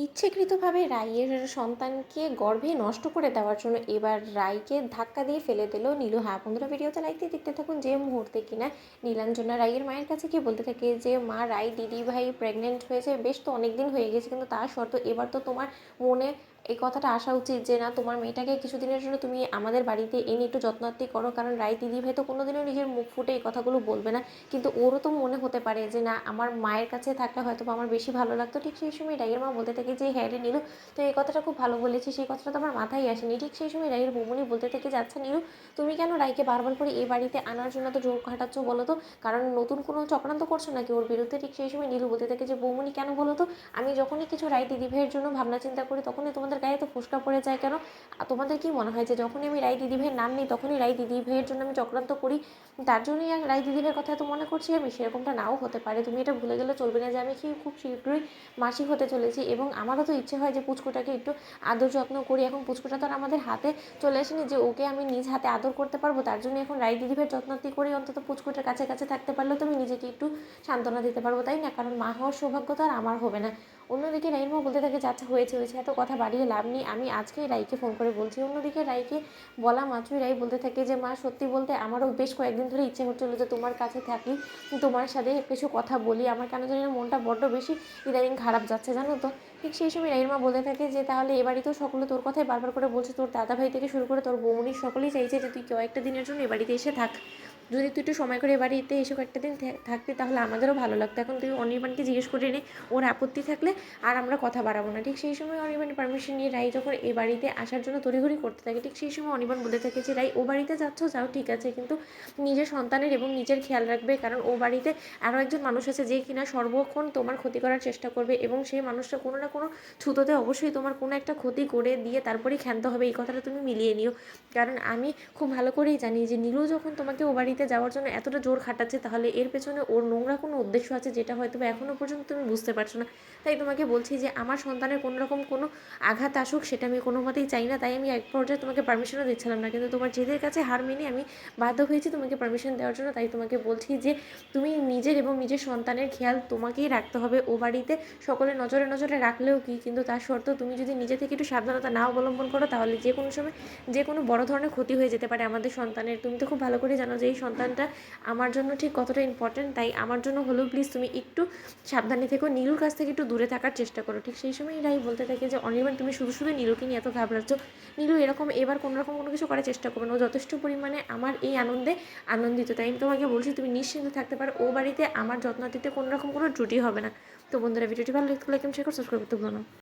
ইচ্ছাকৃতভাবে রাইয়ের সন্তানকে গর্ভে নষ্ট করে দেওয়ার জন্য এবার রাইকে ধাক্কা দিয়ে ফেলে দিল নীলু। হ্যাঁ বন্ধুরা, ভিডিওতে লাইক দিয়ে দেখতে থাকুন। যে মুহূর্তে কিনা নীলাঞ্জনা রাইয়ের মায়ের কাছে গিয়ে বলতে থাকে যে মা, রাই দিদি ভাই প্রেগনেন্ট হয়েছে, বেশ তো অনেক দিন হয়ে গেছে, কিন্তু তার শর্ত এবার তো তোমার মনে এই কথাটা আসা উচিত যে না, তোমার মেয়েটাকে কিছুদিনের জন্য তুমি আমাদের বাড়িতে এনে একটু যত্নার্থী করো। কারণ রাই দিদি ভাই তো কোনোদিনও নিজের মুখ ফুটে এই কথাগুলো বলবে না, কিন্তু ওরও তো মনে হতে পারে যে না, আমার মায়ের কাছে থাকলে হয়তো আমার বেশি ভালো লাগতো। ঠিক সেই সময় রাইয়ের মা বলতে থাকে যে হ্যাঁ রে নীলু, তো এই কথাটা খুব ভালো বলেছি, সেই কথাটা তো আমার মাথায় আসেনি। ঠিক সেই সময় রাইয়ের বৌমনি বলতে থাকে যে আচ্ছা নীলু, তুমি কেন রাইকে বারবার করে এই বাড়িতে আনার জন্য তো জোর খাটাচ্ছ বলো তো? কারণ নতুন কোনো চক্রান্ত করছো নাকি ওর বিরুদ্ধে? ঠিক সেই সময় নীলু বলতে থাকে যে বৌমনি কেন বলো তো, আমি যখনই কিছু রাই দিদি ভাইয়ের জন্য ভাবনা চিন্তা করি তখনই তোমাদের গায়ে তো ফোসকা পড়ে যায় কেন? তোমাদের কি মনে হয় যে যখনই আমি রাই দিদি ভাইয়ের নাম নিই তখনই রাই দিদি ভাইয়ের জন্য আমি চক্রান্ত করি, তার জন্যই রাই দিদি ভাইয়ের কথা এত মনে করছি আমি? সেরকমটা নাও হতে পারে, তুমি এটা ভুলে গেলে চলবে না যে আমি কি খুব শীঘ্রই মাসি হতে চলেছি, এবং আমারও তো ইচ্ছে হয় যে পুচকুটাকে একটু আদর যত্ন করি। এখন পুচকুটা তো আর আমাদের হাতে চলে আসেনি যে ওকে আমি নিজ হাতে আদর করতে পারবো, তার জন্য এখন রাই দিদি ভাইয়ের যত্নার্থী করি। অন্তত পুচকুটার কাছে কাছে থাকতে পারলেও তো আমি নিজেকে একটু সান্ত্বনা দিতে পারবো, তাই না? কারণ মা হওয়ার সৌভাগ্য তো আর আমার হবে না। অন্যদিকে রাইয়ের মা বলতে থাকে যে আচ্ছা হয়েছে হয়েছে, এত কথা বাড়িয়ে লাভ নেই, আমি আজকেই রাইকে ফোন করে বলছি। অন্যদিকে রাইকে বলা মাত্রই রাই বলতে থাকে যে মা, সত্যি বলতে আমারও বেশ কয়েকদিন ধরে ইচ্ছে হচ্ছিলো যে তোমার কাছে থাকি, তোমার সাথে কিছু কথা বলি। আমার কেন জানি না মনটা বড্ড বেশি ইদানিং খারাপ যাচ্ছে, জানো তো? ঠিক সেই সময় রাইয়ের মা বলতে থাকে যে তাহলে এবারই তো সকলে তোর কথাই বারবার করে বলছে, তোর দাদা ভাই থেকে শুরু করে তোর বৌমনির সকলেই চাইছে যে তুই কয়েকটা দিনের জন্য এ বাড়িতে এসে থাক। যদি তুই একটু সময় করে এ বাড়িতে এসে কয়েকটা দিন থাকতি তাহলে আমাদেরও ভালো লাগতো। এখন তুই অনির্বাণকে জিজ্ঞেস করে নে, ওর আপত্তি থাকলে আর আমরা কথা বাড়াবো না। ঠিক সেই সময় অনির্বাণের পারমিশন নিয়ে রাই যখন এ বাড়িতে আসার জন্য তড়িঘড়ি করতে থাকে, ঠিক সেই সময় অনির্বাণ বলতে থাকে যে রাই, ও বাড়িতে যাচ্ছ যাও, ঠিক আছে, কিন্তু নিজের সন্তানের এবং নিজের খেয়াল রাখবে। কারণ ও বাড়িতে আরও একজন মানুষ আছে যে কিনা সর্বক্ষণ তোমার ক্ষতি করার চেষ্টা করবে, এবং সেই মানুষটা কোনো না কোনো ছুতোতে অবশ্যই তোমার কোনো একটা ক্ষতি করে দিয়ে তারপরেই ক্ষান্ত হবে। এই কথাটা তুমি মিলিয়ে নিও। কারণ আমি খুব ভালো করেই জানি যে নীলু যখন তোমাকে ও বাড়িতে যাওয়ার জন্য এতটা জোর খাটাচ্ছে, তাহলে এর পেছনে ওর নোংরা কোনো উদ্দেশ্য আছে, যেটা হয়তো বা এখনও পর্যন্ত তুমি বুঝতে পারছো না। তাই তোমাকে বলছি যে আমার সন্তানের কোনো রকম কোনো আঘাত আসুক, সেটা আমি কোনো মতেই চাই না। তাই আমি এক পর্যায়ে তোমাকে পারমিশনও দিচ্ছিলাম না, কিন্তু তোমার জেদের কাছে হার মেনে আমি বাধ্য হয়েছি তোমাকে পারমিশন দেওয়ার জন্য। তাই তোমাকে বলছি যে তুমি নিজের এবং নিজের সন্তানের খেয়াল তোমাকেই রাখতে হবে। ও বাড়িতে সকলের নজরে নজরে রাখলেও কি, কিন্তু তার শর্ত তুমি যদি নিজে থেকে একটু সাবধানতা না অবলম্বন করো, তাহলে যে কোনো সময় যে কোনো বড় ধরনের ক্ষতি হয়ে যেতে পারে আমাদের সন্তানের। তুমি তো খুব ভালো করে জানো যে এই সন্তানটা আমার জন্য ঠিক কতটা ইম্পর্ট্যান্ট। তাই আমার জন্য হলেও প্লিজ তুমি একটু সাবধানে থেকো, নীলুর কাছ থেকে একটু দূরে থাকার চেষ্টা করো। ঠিক সেই সময় রাই বলতে থাকে যে অনির্বাণ, তুমি শুধু শুধু নীলুকে নিয়ে এত ঘাবড়াচ্ছ। নীলু এরকম এবার কোনো রকম কোনো কিছু করার চেষ্টা করবে না, ও যথেষ্ট পরিমাণে আমার এই আনন্দে আনন্দিত। তাই আমি তোমাকে বলছি তুমি নিশ্চিন্তে থাকতে পারো, ও বাড়িতে আমার যত্নার্থীতে কোনো রকম কোনো ত্রুটি হবে না। তো বন্ধুরা, ভিডিওটি ভালো লাগলে লাইক এবং শেয়ার করে সাবস্ক্রাইব করতে ভুলো না।